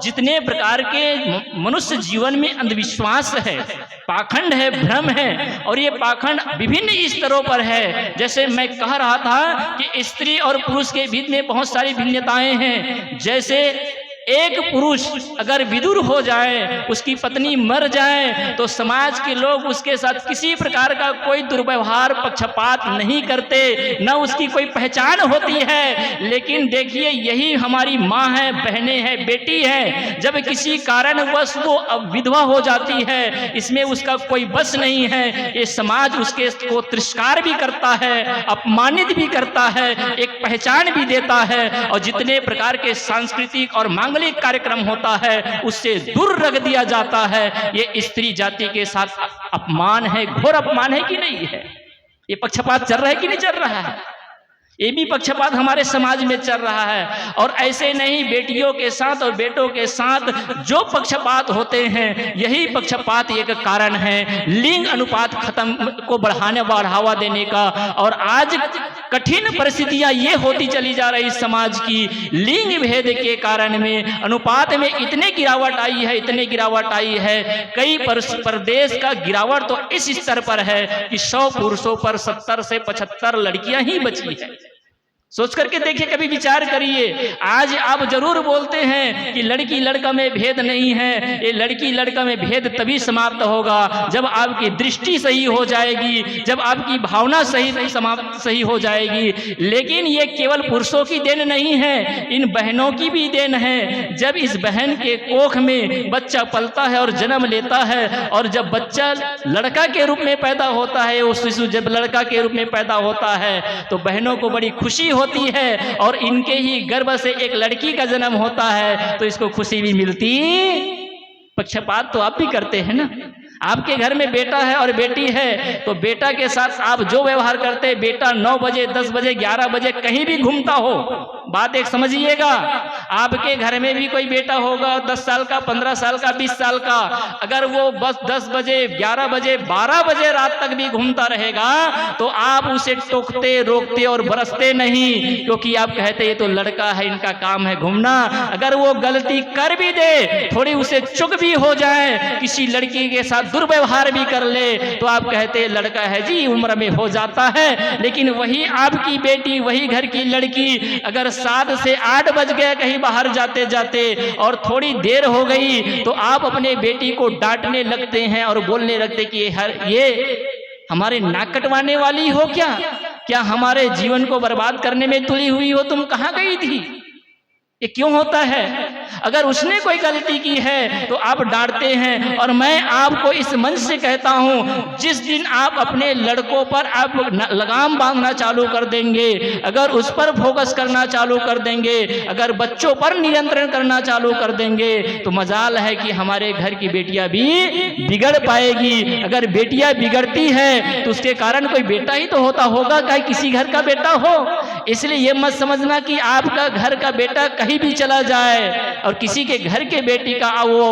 जितने प्रकार के मनुष्य जीवन में अंधविश्वास है, पाखंड है, भ्रम है, और ये पाखंड विभिन्न स्तरों पर है। जैसे मैं कह रहा था कि स्त्री और पुरुष के बीच में बहुत सारी भिन्नताएं हैं। जैसे एक पुरुष अगर विदुर हो जाए, उसकी पत्नी मर जाए, तो समाज के लोग उसके साथ किसी प्रकार का कोई दुर्व्यवहार, पक्षपात नहीं करते, न उसकी कोई पहचान होती है। लेकिन देखिए, यही हमारी माँ है, बहनें हैं, बेटी है, जब किसी कारणवश वो विधवा हो जाती है, इसमें उसका कोई बस नहीं है, ये समाज उसके को तिरस्कार भी करता है, अपमानित भी करता है, एक पहचान भी देता है, और जितने प्रकार के सांस्कृतिक और मांगलिक कार्यक्रम होता है उससे दूर रख दिया जाता है। ये स्त्री जाति के साथ अपमान है, घोर अपमान है कि नहीं है? ये पक्षपात चल रहा है कि नहीं चल रहा है? ये भी पक्षपात हमारे समाज में चल रहा है। और ऐसे नहीं, बेटियों के साथ और बेटों के साथ जो पक्षपात होते हैं, यही पक्षपात एक कारण है लिंग अनुपात खत्म को बढ़ावा देने का। और आज कठिन परिस्थितियां ये होती चली जा रही समाज की, लिंग भेद के कारण में अनुपात में इतने गिरावट आई है, इतने गिरावट आई है। कई प्रदेश का गिरावट तो इस स्तर पर है कि 100 पुरुषों पर 70 से 75 लड़कियां ही बची है। सोच करके देखिए, कभी विचार करिए। आज आप जरूर बोलते हैं कि लड़की लड़का में भेद नहीं है। ये लड़की लड़का में भेद तभी समाप्त होगा जब आपकी दृष्टि सही हो जाएगी, जब आपकी भावना सही हो जाएगी। लेकिन ये केवल पुरुषों की देन नहीं है, इन बहनों की भी देन है। जब इस बहन के कोख में बच्चा पलता है और जन्म लेता है, और जब बच्चा लड़का के रूप में पैदा होता है, वो शिशु जब लड़का के रूप में पैदा होता है, तो बहनों को बड़ी खुशी होती है। और इनके ही गर्भ से एक लड़की का जन्म होता है, तो इसको खुशी भी मिलती। पक्षपात तो आप भी करते हैं ना। आपके घर में बेटा है और बेटी है, तो बेटा के साथ आप जो व्यवहार करते हैं, बेटा 9 बजे 10 बजे 11 बजे कहीं भी घूमता हो, बात एक समझिएगा। आपके घर में भी कोई बेटा होगा 10 साल का, 15 साल का, 20 साल का, अगर वो बस 10 बजे 11 बजे 12 बजे रात तक भी घूमता रहेगा, तो आप उसे टोकते, रोकते और बरसते नहीं, क्योंकि आप कहते ये तो लड़का है, इनका काम है घूमना। अगर वो गलती कर भी दे, थोड़ी उसे चुक भी हो जाए, किसी लड़की के साथ दुर्व्यवहार भी कर ले, तो आप कहते लड़का है जी, उम्र में हो जाता है। लेकिन वही आपकी बेटी, वही घर की लड़की, अगर 7 से 8 बज गए कहीं बाहर जाते जाते और थोड़ी देर हो गई, तो आप अपने बेटी को डांटने लगते हैं और बोलने लगते कि ये हमारे नाक कटवाने वाली हो क्या हमारे जीवन को बर्बाद करने में तुली हुई हो? तुम कहाँ गई थी? ये क्यों होता है? अगर उसने कोई गलती की है तो आप डांटते हैं। और मैं आपको इस मंच से कहता हूं, जिस दिन आप अपने लड़कों पर आप लगाम बांधना चालू कर देंगे, अगर उस पर फोकस करना चालू कर देंगे, अगर बच्चों पर नियंत्रण करना चालू कर देंगे, तो मजाल है कि हमारे घर की बेटियां भी बिगड़ पाएगी। अगर बेटियां बिगड़ती है तो उसके कारण कोई बेटा ही तो होगा, चाहे किसी घर का बेटा हो। इसलिए ये मत समझना कि आपका घर का बेटा कहीं भी चला जाए और किसी के घर के बेटी का वो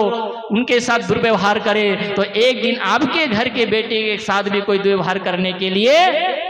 उनके साथ दुर्व्यवहार करे, तो एक दिन आपके घर के बेटे के साथ भी कोई दुर्व्यवहार करने के लिए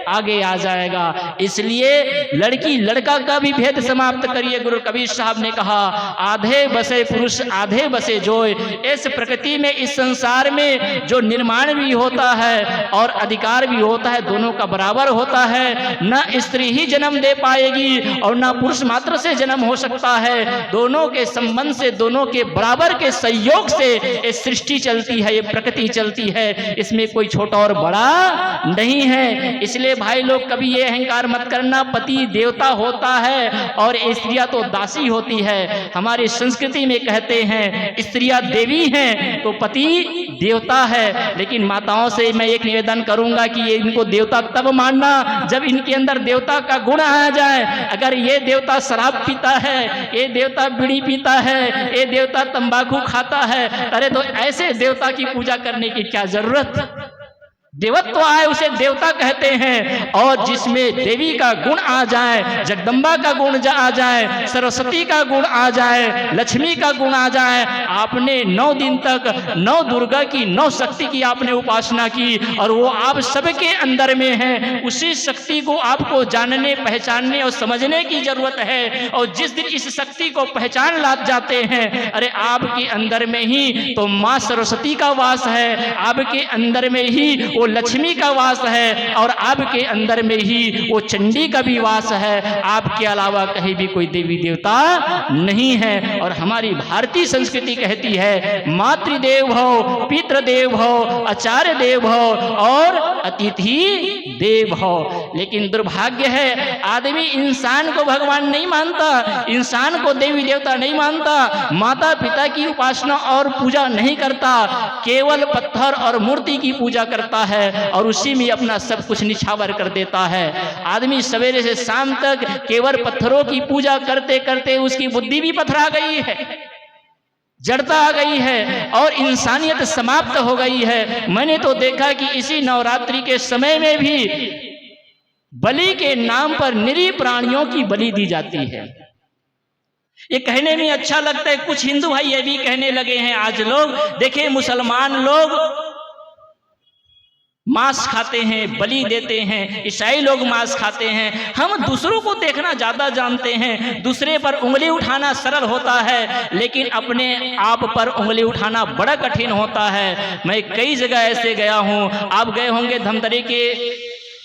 आगे आ जाएगा। इसलिए लड़की लड़का का भी भेद समाप्त करिए। गुरु कबीर साहब ने कहा, आधे बसे पुरुष आधे बसे जोय। इस प्रकृति में, इस संसार में जो निर्माण भी होता है और अधिकार भी होता है, दोनों का बराबर होता है। न स्त्री ही जन्म दे पाएगी और न पुरुष मात्र से जन्म हो सकता है। दोनों के संबंध से, दोनों के बराबर के सहयोग से ये सृष्टि चलती है, ये प्रकृति चलती है। इसमें कोई छोटा और बड़ा नहीं है। इसलिए भाई लोग, कभी ये अहंकार मत करना पति देवता होता है और स्त्रियां तो दासी होती है। हमारी संस्कृति में कहते हैं स्त्रियां देवी हैं तो पति देवता है। लेकिन माताओं से मैं एक निवेदन करूंगा कि ये इनको देवता तब मानना जब इनके अंदर देवता का गुण आ जाए। अगर ये देवता शराब पीता है, ये देवता बीड़ी पीता है, ये देवता तंबाकू खाता है, अरे तो ऐसे देवता की पूजा करने की क्या जरूरत? देवत्व आए उसे देवता कहते हैं, और जिसमें देवी का गुण आ जाए, जगदम्बा का गुण आ जाए, सरस्वती का गुण आ जाए, लक्ष्मी का गुण आ जाए, आपने 9 दिन तक 9 दुर्गा की 9 शक्ति की आपने उपासना की और वो आप सबके अंदर में है, उसी शक्ति को आपको जानने, पहचानने और समझने की जरूरत है। और जिस दिन इस शक्ति को पहचान ला जाते हैं, अरे आपके अंदर में ही तो माँ सरस्वती का वास है, आपके अंदर में ही वो लक्ष्मी का वास है, और आपके अंदर में ही वो चंडी का भी वास है। आपके अलावा कहीं भी कोई देवी देवता नहीं है। और हमारी भारतीय संस्कृति कहती है मातृदेव भव, पितृदेव भव, आचार्य देव भव और अतिथि देव भव। लेकिन दुर्भाग्य है आदमी इंसान को भगवान नहीं मानता, इंसान को देवी देवता नहीं मानता, माता पिता की उपासना और पूजा नहीं करता, केवल पत्थर और मूर्ति की पूजा करता है और उसी में अपना सब कुछ निछावर कर देता है। आदमी सवेरे से शाम तक केवल पत्थरों की पूजा करते करते उसकी बुद्धि भी पथरा गई है, जड़ता आ गई है और इंसानियत समाप्त हो गई है। मैंने तो देखा कि इसी नवरात्रि के समय में भी बलि के नाम पर निरीह प्राणियों की बलि दी जाती है। ये कहने में अच्छा लगता है, कुछ हिंदू भाई ये भी कहने लगे हैं आज लोग, देखिए मुसलमान लोग मांस खाते हैं, बलि देते हैं, ईसाई लोग मांस खाते हैं, हम दूसरों को देखना ज्यादा जानते हैं, दूसरे पर उंगली उठाना सरल होता है लेकिन अपने आप पर उंगली उठाना बड़ा कठिन होता है। मैं कई जगह ऐसे गया हूं, आप गए होंगे धमतरी के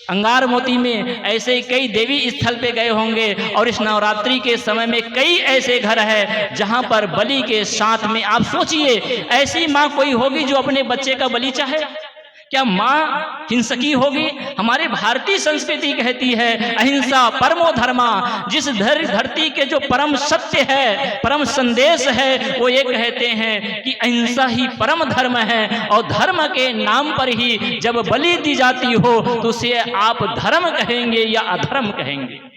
अंगार मोती में, ऐसे कई देवी स्थल पे गए होंगे, और इस नवरात्रि के समय में कई ऐसे घर है जहां पर बलि के साथ में, आप सोचिए ऐसी माँ कोई होगी जो अपने बच्चे का बलि चाहे? क्या माँ हिंसकी होगी? हमारे भारतीय संस्कृति कहती है अहिंसा परमो धर्मा। जिस धरती के जो परम सत्य है, परम संदेश है, वो ये कहते हैं कि अहिंसा ही परम धर्म है, और धर्म के नाम पर ही जब बलि दी जाती हो तो उसे आप धर्म कहेंगे या अधर्म कहेंगे?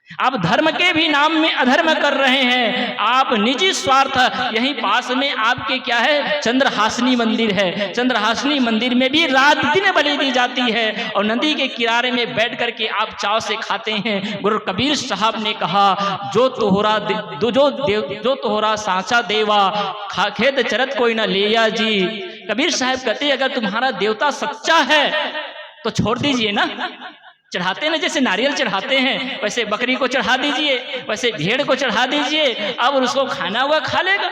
आप धर्म के भी नाम में अधर्म कर रहे हैं, आप निजी स्वार्थ। यहीं पास में आपके क्या है, चंद्रहासिनी मंदिर है, चंद्रहासिनी मंदिर में भी रात दिन बलि दी जाती है और नदी के किनारे में बैठ करके आप चाव से खाते हैं। गुरु कबीर साहब ने कहा जो तोहरा सांचा देवा, खेत चरत कोई ना लिया जी। कबीर साहब कहते अगर तुम्हारा देवता सच्चा है तो छोड़ दीजिए ना, चढ़ाते ना, जैसे नारियल चढ़ाते हैं वैसे बकरी को चढ़ा दीजिए, वैसे भेड़ को चढ़ा दीजिए, अब उसको खाना हुआ खा लेगा।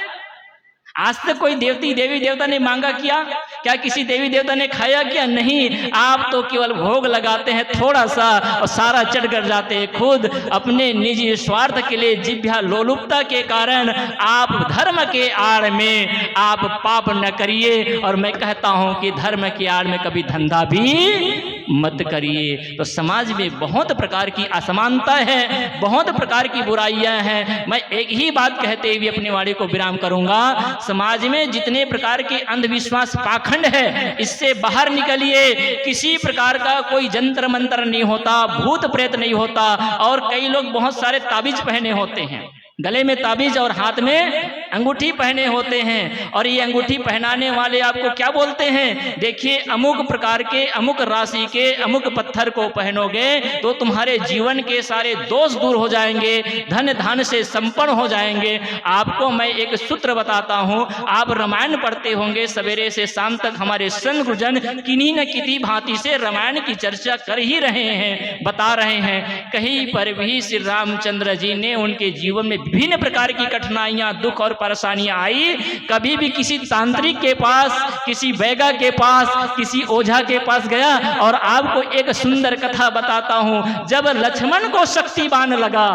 आज तक कोई देवी देवता ने मांगा क्या किसी देवी देवता ने खाया क्या? नहीं, आप तो केवल भोग लगाते हैं थोड़ा सा और सारा चढ़ कर जाते हैं। खुद अपने निजी स्वार्थ के लिए, जिह्वा लोलुपता के कारण आप धर्म के आड़ में आप पाप न करिए। और मैं कहता हूं कि धर्म के आड़ में कभी धंधा भी मत करिए। तो समाज में बहुत प्रकार की असमानता है, बहुत प्रकार की बुराइयां हैं। मैं एक ही बात कहते हुए अपनी वाणी को विराम करूंगा, समाज में जितने प्रकार के अंधविश्वास पाखंड है इससे बाहर निकलिए। किसी प्रकार का कोई जंतर मंत्र नहीं होता, भूत प्रेत नहीं होता। और कई लोग बहुत सारे ताबीज पहने होते हैं, गले में ताबीज और हाथ में अंगूठी पहने होते हैं, और ये अंगूठी पहनाने वाले आपको क्या बोलते हैं, देखिए अमुक प्रकार के, अमुक राशि के, अमुक पत्थर को पहनोगे तो तुम्हारे जीवन के सारे दोष दूर हो जाएंगे, धन धान से संपन्न हो जाएंगे। आपको मैं एक सूत्र बताता हूं, आप रामायण पढ़ते होंगे सवेरे से शाम तक, हमारे संत गुरुजन किन्हीं न किसी भांति से रामायण की चर्चा कर ही रहे हैं, बता रहे हैं। कहीं पर भी श्री रामचंद्र जी ने उनके जीवन में विभिन्न प्रकार की कठिनाइयां, दुख और परेशानियां आई, कभी भी किसी तांत्रिक के पास, किसी वैगा के पास, किसी ओझा के पास गया? और आपको एक सुंदर कथा बताता हूं, जब लक्ष्मण को शक्तिबान लगा,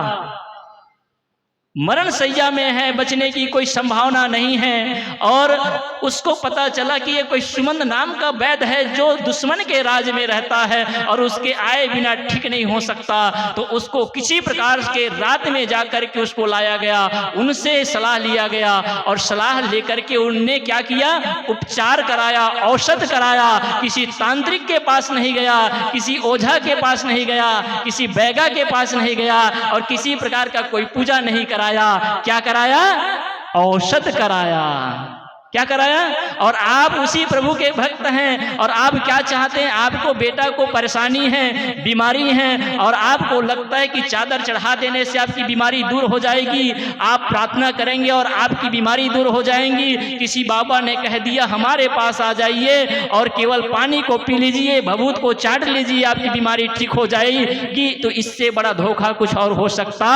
मरण सैया में है, बचने की कोई संभावना नहीं है, और उसको पता चला कि ये कोई सुमंत नाम का वैद्य है जो दुश्मन के राज में रहता है और उसके आए बिना ठीक नहीं हो सकता, तो उसको किसी प्रकार के रात में जाकर के उसको लाया गया, उनसे सलाह लिया गया, और सलाह लेकर के उनने क्या किया, उपचार कराया, औषध कराया। किसी तांत्रिक के पास नहीं गया, किसी ओझा के पास नहीं गया, किसी वैगा के पास नहीं गया, और किसी प्रकार का कोई पूजा नहीं कराया। क्या कराया? औषध कराया। क्या कराया? और आप उसी प्रभु के भक्त हैं और आप क्या चाहते हैं? आपको बेटा को परेशानी है, बीमारी है और आपको लगता है कि चादर चढ़ा देने से आपकी बीमारी दूर हो जाएगी। आप प्रार्थना करेंगे और आपकी बीमारी दूर हो जाएंगी। किसी बाबा ने कह दिया हमारे पास आ जाइए और केवल पानी को पी लीजिए, भभूत को चाट लीजिए, आपकी बीमारी ठीक हो जाएगी। तो इससे बड़ा धोखा कुछ और हो सकता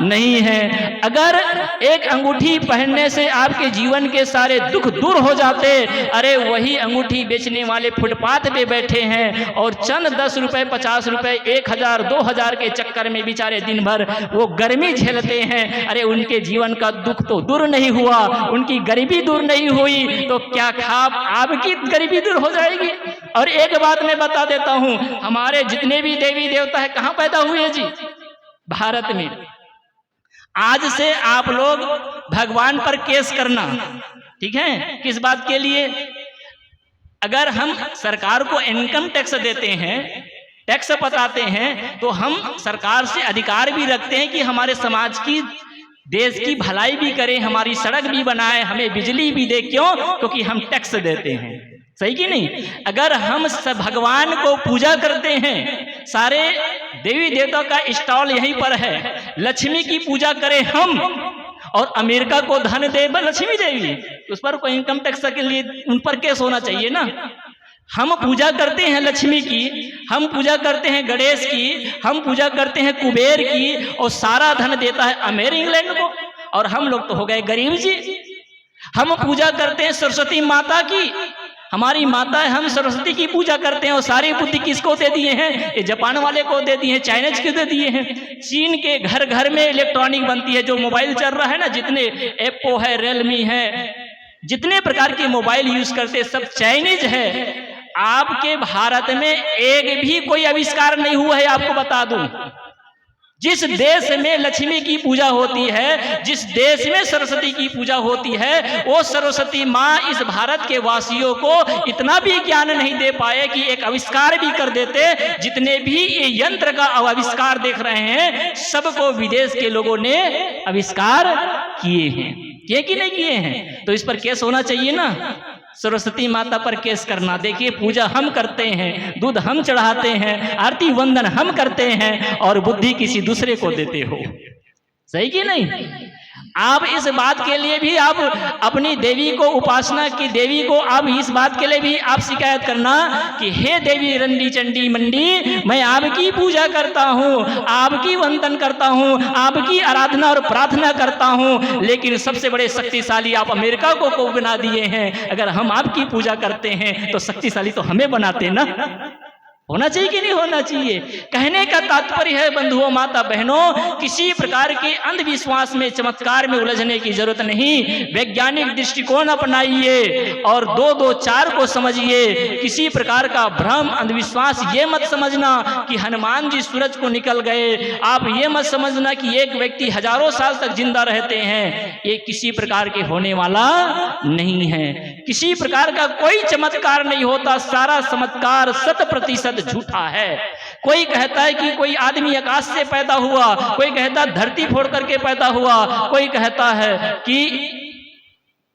नहीं है। अगर एक अंगूठी पहनने से आपके जीवन के सारे दुख दूर हो जाते, अरे वही अंगूठी बेचने वाले फुटपाथ पे बैठे हैं और चंद 10 रुपए 50 रुपए 1000 2000 के चक्कर में बेचारे दिन भर वो गर्मी झेलते हैं। अरे उनके जीवन का दुख तो दूर नहीं हुआ, उनकी गरीबी दूर नहीं हुई, तो क्या खाब आपकी गरीबी दूर हो जाएगी? और एक बात मैं बता देता हूं, हमारे जितने भी देवी देवता है कहां पैदा हुए जी? भारत में। आज से आप लोग भगवान पर केस करना, ठीक है? किस बात के लिए? अगर हम सरकार को इनकम टैक्स देते हैं, टैक्स पताते हैं, तो हम सरकार से अधिकार भी रखते हैं कि हमारे समाज की, देश की भलाई भी करे, हमारी सड़क भी बनाए, हमें बिजली भी दे। क्यों? क्योंकि हम टैक्स देते हैं। सही कि नहीं? अगर हम भगवान को पूजा करते हैं, सारे देवी देवता का स्टॉल यहीं पर है, लक्ष्मी की पूजा करें हम और अमेरिका को धन दे लक्ष्मी देवी, उस पर कोई इनकम टैक्स के लिए उन पर केस होना चाहिए ना। हम पूजा करते हैं लक्ष्मी की, हम पूजा करते हैं गणेश की, हम पूजा करते हैं कुबेर की, और सारा धन देता है अमेरिका इंग्लैंड को, और हम लोग तो हो गए गरीब जी। हम पूजा करते हैं सरस्वती माता की, हमारी माता है, हम सरस्वती की पूजा करते हैं, और सारी बुद्धि किसको दे दिए हैं? ये जापान वाले को दे दिए हैं, चाइनीज को दे दिए हैं। चीन के घर घर में इलेक्ट्रॉनिक बनती है, जो मोबाइल चल रहा है ना, जितने एप्पो है, रियलमी है, जितने प्रकार के मोबाइल यूज करते हैं सब चाइनीज है। आपके भारत में एक भी कोई आविष्कार नहीं हुआ है। आपको बता दूं, जिस देश में लक्ष्मी की पूजा होती है, जिस देश में सरस्वती की पूजा होती है, वो सरस्वती माँ इस भारत के वासियों को इतना भी ज्ञान नहीं दे पाए कि एक आविष्कार भी कर देते। जितने भी ये यंत्र का आविष्कार देख रहे हैं, सबको विदेश के लोगों ने आविष्कार किए हैं। किए कि नहीं किए हैं? तो इस पर केस होना चाहिए ना। सरस्वती माता पर केस करना। देखिए, पूजा हम करते हैं, दूध हम चढ़ाते हैं, आरती वंदन हम करते हैं, और बुद्धि किसी दूसरे को देते हो। सही कि नहीं? आप इस बात के लिए भी आप अपनी देवी को, उपासना की देवी को, आप इस बात के लिए भी आप शिकायत करना कि हे देवी रंडी चंडी मंडी, मैं आपकी पूजा करता हूँ, आपकी वंदन करता हूँ, आपकी आराधना और प्रार्थना करता हूँ, लेकिन सबसे बड़े शक्तिशाली आप अमेरिका को बना दिए हैं। अगर हम आपकी पूजा करते हैं तो शक्तिशाली तो हमें बनाते ना। होना चाहिए कि नहीं होना चाहिए? कहने का तात्पर्य है बंधुओं, माता बहनों, किसी प्रकार के अंधविश्वास में, चमत्कार में उलझने की जरूरत नहीं। वैज्ञानिक दृष्टिकोण अपनाइए और 2-2-4 को समझिए। किसी प्रकार का भ्रम, अंधविश्वास ये मत समझना कि हनुमान जी सूरज को निकल गए। आप ये मत समझना कि एक व्यक्ति हजारों साल तक जिंदा रहते हैं। ये किसी प्रकार के होने वाला नहीं है। किसी प्रकार का कोई चमत्कार नहीं होता। सारा चमत्कार 100% झूठा है। कोई कहता है कि कोई आदमी आकाश से पैदा हुआ, कोई कहता है धरती फोड़ करके पैदा हुआ, कोई कहता है कि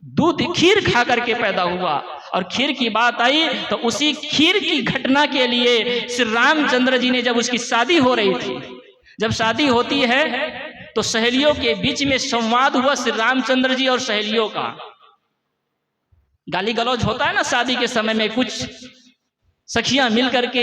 दूध खीर खा करके पैदा हुआ। और खीर की बात आई तो उसी खीर की घटना के लिए श्री रामचंद्र जी ने, जब उसकी शादी हो रही थी, जब शादी होती है तो सहेलियों के बीच में संवाद हुआ, श्री रामचंद्र जी और सहेलियों का। गाली गलौज होता है ना शादी के समय में, कुछ सखियां मिल करके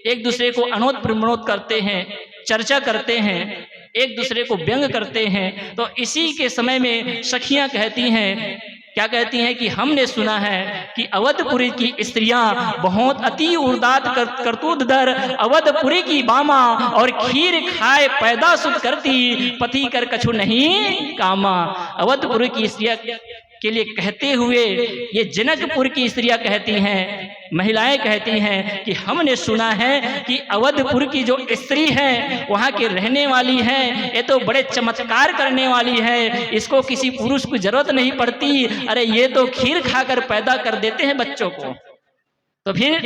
एक दूसरे को अनोद प्रमोद करते हैं, चर्चा करते हैं, एक दूसरे को व्यंग करते हैं। तो इसी के समय में सखियां कहती हैं, क्या कहती हैं कि हमने सुना है कि अवधपुरी की स्त्रियां बहुत अति उदात करतूतदर, अवधपुरी की बामा, और खीर खाए पैदा सुध करती, पति कर कछु नहीं कामा। अवधपुरी की स्त्रियां के लिए कहते हुए ये जनकपुर की स्त्रियां कहती हैं, महिलाएं कहती हैं कि हमने सुना है कि अवधपुर की जो स्त्री है, वहां के रहने वाली है, ये तो बड़े चमत्कार करने वाली है, इसको किसी पुरुष की जरूरत नहीं पड़ती। अरे ये तो खीर खाकर पैदा कर देते हैं बच्चों को। तो फिर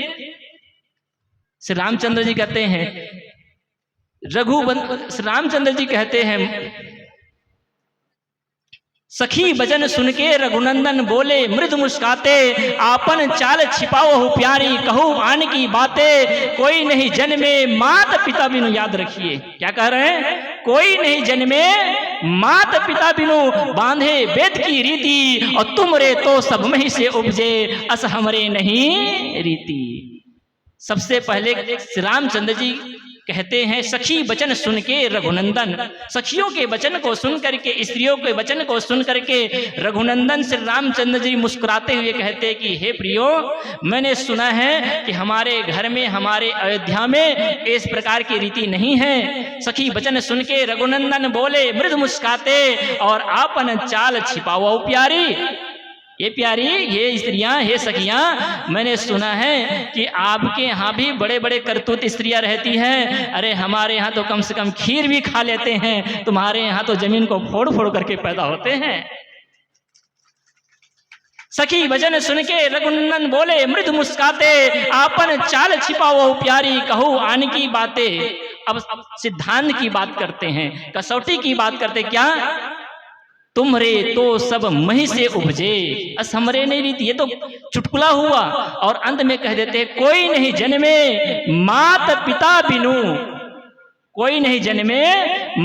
श्री रामचंद्र जी कहते हैं, श्री रामचंद्र जी कहते हैं, सखी वचन सुन के रघुनंदन बोले मृदु मुस्काते, आपन चाल छिपाओ प्यारी कहूँ आन की बातें, कोई नहीं जन्मे माता पिता बिनु। याद रखिए क्या कह रहे हैं, कोई नहीं जन्मे माता पिता बिनु, बांधे वेद की रीति, और तुम रे तो सब मही से उपजे, अस हमरे नहीं रीति। सबसे पहले रामचंद्र जी कहते हैं सखी वचन सुन के रघुनंदन, सखियों के वचन को सुन करके, स्त्रियों के वचन को सुन करके रघुनंदन श्री रामचंद्र जी मुस्कुराते हुए कहते कि हे प्रियो, मैंने सुना है कि हमारे घर में, हमारे अयोध्या में इस प्रकार की रीति नहीं है। सखी वचन सुन के रघुनंदन बोले मृदु मुस्काते, और आपन चाल छिपाओ प्यारी। ये प्यारी, ये स्त्रियां, ये सखियां, मैंने सुना है कि आपके यहाँ भी बड़े बड़े करतूत स्त्रियां रहती हैं। अरे हमारे यहाँ तो कम से कम खीर भी खा लेते हैं, तुम्हारे यहाँ तो जमीन को फोड़ फोड़ करके पैदा होते हैं। सखी वचन सुन के रघुनंदन बोले मृदु मुस्काते, आपन चाल छिपाओ प्यारी कहूँ आन की बातें। अब सिद्धांत की बात करते हैं, कसौटी की बात करते, क्या तुम रे तो सब मही से उपजे, अस हमरे नहीं रीति। ये तो चुटकुला हुआ, और अंत में कह देते कोई नहीं जन्मे मात पिता बिनु, कोई नहीं जन्मे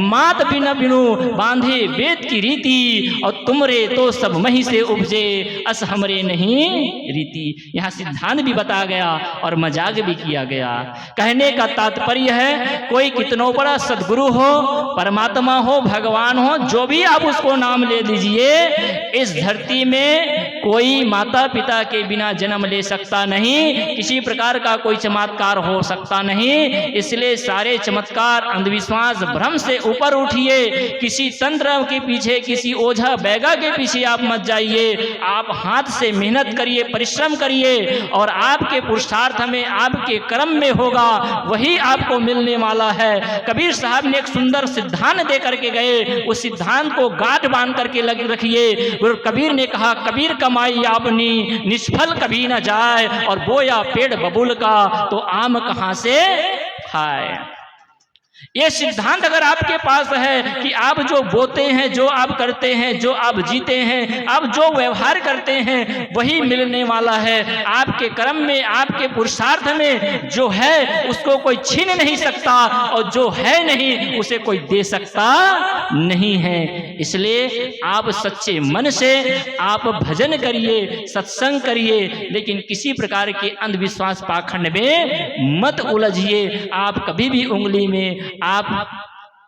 मात बिना बिनु, बांधे वेद की रीति, और तुमरे तो सब मही से उपजे, अस हमरे नहीं रीति। यहाँ सिद्धांत भी बताया गया और मजाक भी किया गया। कहने का तात्पर्य है कोई कितनों बड़ा सदगुरु हो, परमात्मा हो, भगवान हो, जो भी आप उसको नाम ले लीजिए, इस धरती में कोई माता पिता के बिना जन्म ले सकता नहीं, किसी प्रकार का कोई चमत्कार हो सकता नहीं। इसलिए सारे चमत्कार, अंधविश्वास, भ्रम से ऊपर उठिए। किसी तंत्र के पीछे, किसी ओझा बैगा के पीछे आप मत जाइए। आप हाथ से मेहनत करिए, परिश्रम करिए, और आपके पुरुषार्थ में, आपके कर्म में होगा, वही आपको मिलने वाला है। कबीर साहब ने एक सुंदर सिद्धांत दे करके गए, उस सिद्धांत को गांठ बांध करके रखिए। कबीर ने कहा कबीर कमाई आपनी निष्फल कभी न जाए, और बोया पेड़ बबूल का तो आम कहां से खाए। ये सिद्धांत अगर आपके पास है कि आप जो बोते हैं, जो आप करते हैं, जो आप जीते हैं, आप जो व्यवहार करते हैं, वही मिलने वाला है। आपके कर्म में, आपके पुरुषार्थ में जो है उसको कोई छीन नहीं सकता, और जो है नहीं उसे कोई दे सकता नहीं है। इसलिए आप सच्चे मन से आप भजन करिए, सत्संग करिए, लेकिन किसी प्रकार के अंधविश्वास पाखंड में मत उलझिए। आप कभी भी उंगली में आप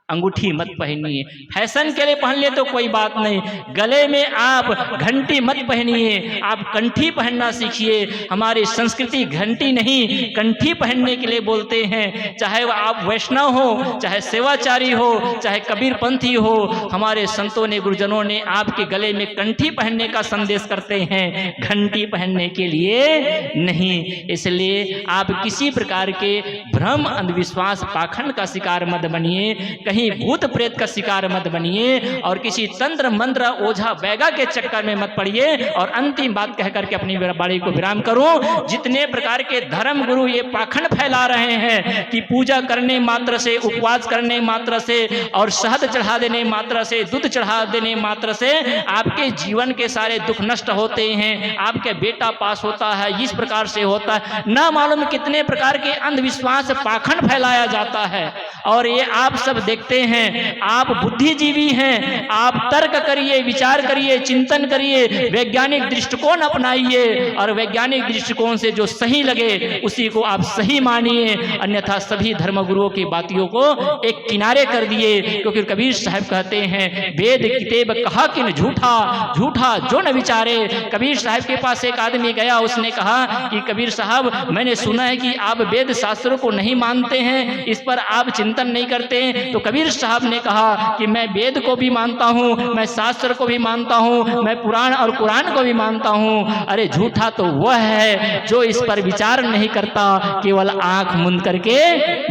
अंगूठी मत पहनिए। फैशन के लिए पहन ले तो कोई बात नहीं, गले में आप घंटी मत पहनिए, आप कंठी पहनना सीखिए। हमारी संस्कृति घंटी नहीं, कंठी पहनने के लिए बोलते हैं। चाहे वह आप वैष्णव हो, चाहे सेवाचारी हो, चाहे कबीर पंथी हो, हमारे संतों ने, गुरुजनों ने आपके गले में कंठी पहनने का संदेश करते हैं, घंटी पहनने के लिए नहीं। इसलिए आप किसी प्रकार के भ्रम, अंधविश्वास, पाखंड का शिकार मत बनिए, कहीं भूत प्रेत का शिकार मत बनिए, और किसी तंत्र मंत्र, ओझा बैगा के चक्कर में मत पड़िए। और अंतिम बात कह करके अपनी वाणी को विराम करूं। जितने प्रकार के धर्म गुरु ये पाखंड फैला रहे हैं कि पूजा करने मात्र से, उपवास करने मात्र से, और शहद चढ़ा देने मात्र से, दूध चढ़ा देने मात्र से आपके जीवन के सारे दुख नष्ट होते हैं, आपके बेटा पास होता है, इस प्रकार से होता है, ना मालूम कितने प्रकार के अंधविश्वास, पाखंड फैलाया जाता है। और ये आप सब देखते हैं। आप बुद्धिजीवी हैं, आप तर्क करिए, विचार करिए, चिंतन करिए, वैज्ञानिक दृष्टिकोण अपनाइए, और वैज्ञानिक दृष्टिकोण से जो सही लगे उसी को आप सही मानिए। अन्यथा सभी धर्मगुरुओं की बातियों को एक किनारे कर दिए। क्योंकि कबीर साहब कहते हैं वेद किताब कहा किन झूठा, झूठा जो न विचारे। कबीर साहब के पास एक आदमी गया, उसने कहा कि कबीर साहब, मैंने सुना है कि आप वेद शास्त्रों को नहीं मानते हैं, इस पर आप चिंतन नहीं करते। तो कबीर साहब ने कहा कि मैं वेद को भी मानता हूँ, मैं शास्त्र को भी मानता हूँ, मैं पुराण और कुरान को भी मानता हूँ। अरे झूठा तो वह है जो इस पर विचार नहीं करता, केवल आंख मूंद करके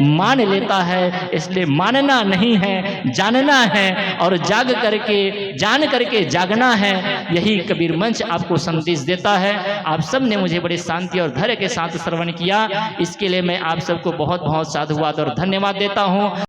मान लेता है। इसलिए मानना नहीं है, जानना है, और जाग करके, जान करके जागना है। यही कबीर मंच आपको संदेश देता है। आप सब ने मुझे बड़े शांति और धैर्य के साथ श्रवण किया, इसके लिए मैं आप सबको बहुत बहुत साधुवाद और धन्यवाद देता हूँ।